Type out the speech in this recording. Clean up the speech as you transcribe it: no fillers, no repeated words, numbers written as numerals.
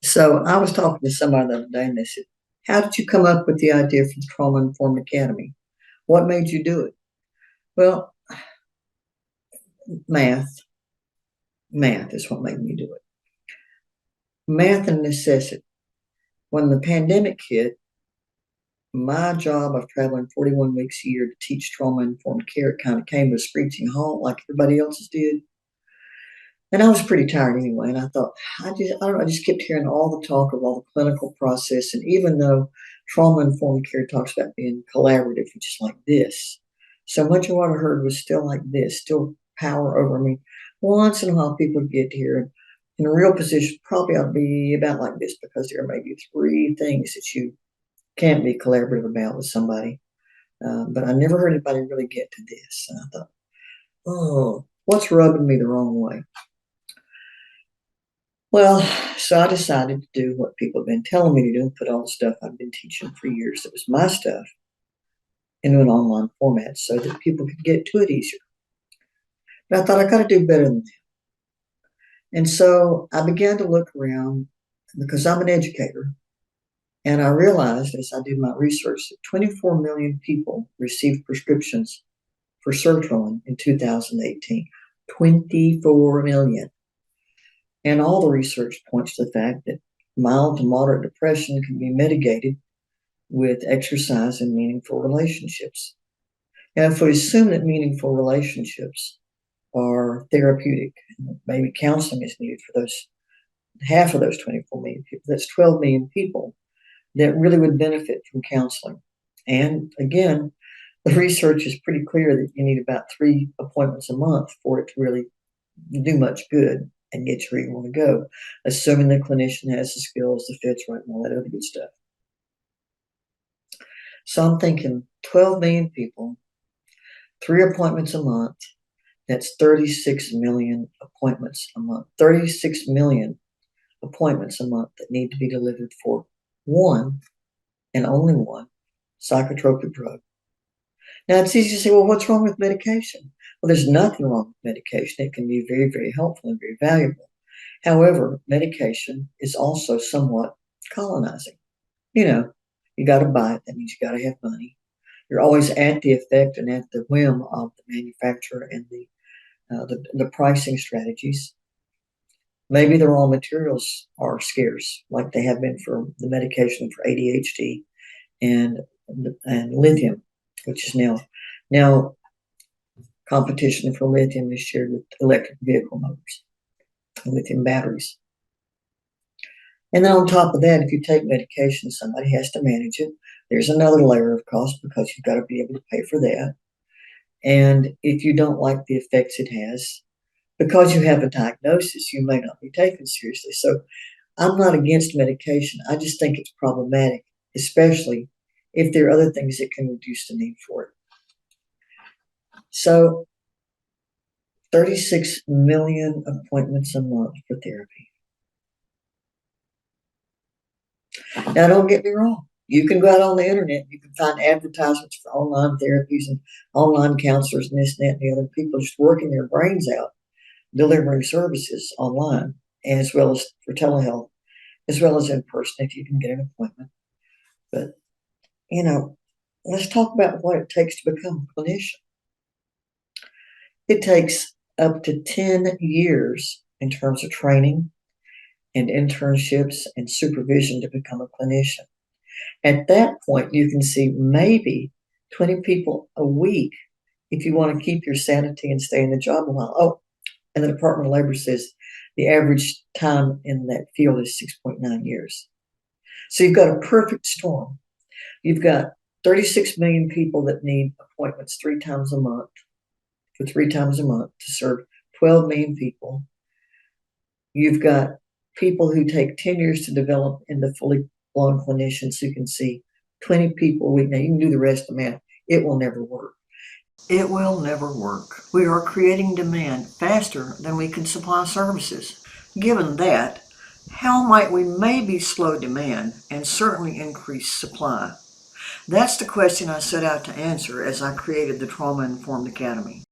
So I was talking to somebody the other day and they said, how did you come up with the idea for the Trauma Informed Academy? What made you do it? Well, math. Math is what made me do it. Math and necessity. When the pandemic hit, my job of traveling 41 weeks a year to teach trauma informed care kind of came to a screeching halt like everybody else's did. And I was pretty tired anyway. And I thought, I don't know, I just kept hearing all the talk of all the clinical process. And even though trauma informed care talks about being collaborative, which is like this, so much of what I heard was still like this, still power over me. Once in a while, people get here in a real position, probably ought to be about like this because there may be three things that you can't be collaborative about with somebody. But I never heard anybody really get to this. And I thought, oh, what's rubbing me the wrong way? Well, so I decided to do what people have been telling me to do and put all the stuff I've been teaching for years that was my stuff into an online format so that people could get to it easier. But I thought I got to do better than that. And so I began to look around because I'm an educator. And I realized as I did my research that 24 million people received prescriptions for sertraline in 2018. 24 million. And all the research points to the fact that mild to moderate depression can be mitigated with exercise and meaningful relationships. And if we assume that meaningful relationships are therapeutic, maybe counseling is needed for those half of those 24 million people, that's 12 million people that really would benefit from counseling. And again, the research is pretty clear that you need about 3 appointments a month for it to really do much good and get you where you want to go, assuming the clinician has the skills, the fits right, and all that other good stuff. So I'm thinking 12 million people, 3 appointments a month, that's 36 million appointments a month. 36 million appointments a month that need to be delivered for one and only one psychotropic drug. Now, it's easy to say, well, what's wrong with medication? Well, there's nothing wrong with medication. It can be very, very helpful and very valuable. However, medication is also somewhat colonizing. You got to buy it. That means you got to have money. You're always at the effect and at the whim of the manufacturer and the pricing strategies. Maybe the raw materials are scarce, like they have been for the medication for ADHD and lithium, which is now competition for lithium is shared with electric vehicle motors and lithium batteries. And then on top of that, if you take medication, somebody has to manage it. There's another layer of cost because you've got to be able to pay for that. And if you don't like the effects it has, because you have a diagnosis, you may not be taken seriously. So I'm not against medication. I just think it's problematic, especially if there are other things that can reduce the need for it. So 36 million appointments a month for therapy. Now, don't get me wrong. You can go out on the internet. You can find advertisements for online therapies and online counselors and this and that and the other. People just working their brains out, delivering services online, and as well as for telehealth, as well as in person if you can get an appointment. But, let's talk about what it takes to become a clinician. It takes up to 10 years in terms of training and internships and supervision to become a clinician. At that point, you can see maybe 20 people a week if you want to keep your sanity and stay in the job a while. Oh, and the Department of Labor says the average time in that field is 6.9 years. So you've got a perfect storm. You've got 36 million people that need appointments 3 times a month for 3 times a month to serve 12 million people. You've got people who take 10 years to develop into fully blown clinicians who can see 20 people a week. Now, you can do the rest of the math. It will never work. It will never work. We are creating demand faster than we can supply services. Given that, how might we maybe slow demand and certainly increase supply? That's the question I set out to answer as I created the Trauma Informed Academy.